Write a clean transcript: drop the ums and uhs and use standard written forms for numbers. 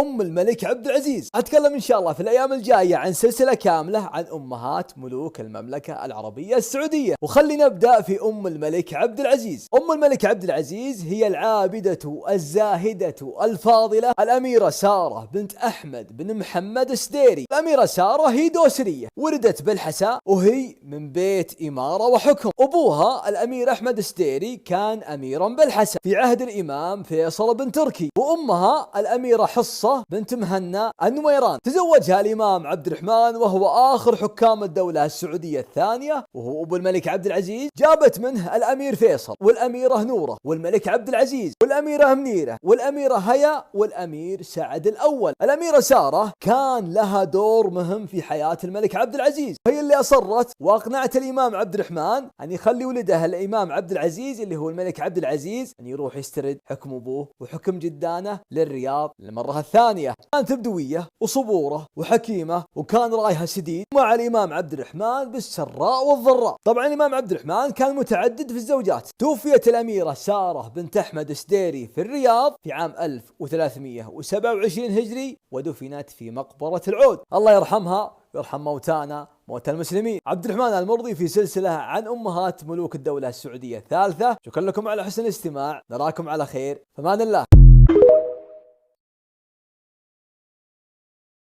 أم الملك عبد العزيز. أتكلم إن شاء الله في الأيام الجاية عن سلسلة كاملة عن أمهات ملوك المملكة العربية السعودية، وخلي نبدأ في أم الملك عبد العزيز. أم الملك عبد العزيز هي العابدة الزاهدة الفاضلة الأميرة سارة بنت أحمد بن محمد السديري. الأميرة سارة هي دوسرية، ولدت بالحساء وهي من بيت إمارة وحكم. أبوها الأمير أحمد السديري كان أميرا بالحساء في عهد الإمام فيصل بن تركي، وأمها الأميرة حصة بنت مهنا النويران. تزوجها الإمام عبد الرحمن وهو آخر حكام الدولة السعودية الثانية، وهو أبو الملك عبد العزيز. جابت منه الأمير فيصل والأميرة نورة والملك عبد العزيز والأميرة منيرة والأميرة هيا والأمير سعد الأول. الأميرة سارة كان لها دور مهم في حياة الملك عبد العزيز، هي اللي أصرت وأقنعت الإمام عبد الرحمن أن يخلي ولدها الإمام عبد العزيز اللي هو الملك عبد العزيز أن يروح يسترد حكم أبوه وحكم جدانه للرياض للمرة الثانية. كانت بدوية وصبورة وحكيمة، وكان رأيها سديد مع الإمام عبد الرحمن بالسراء والضراء. طبعا الإمام عبد الرحمن كان متعدد في الزوجات. توفيت الأميرة سارة بنت أحمد السديري في الرياض في عام 1327 هجري، ودفنت في مقبرة العود. الله يرحمها ويرحم موتانا موتى المسلمين. عبد الرحمن المرضي في سلسلة عن أمهات ملوك الدولة السعودية الثالثة. شكرا لكم على حسن الاستماع، نراكم على خير، فمان الله.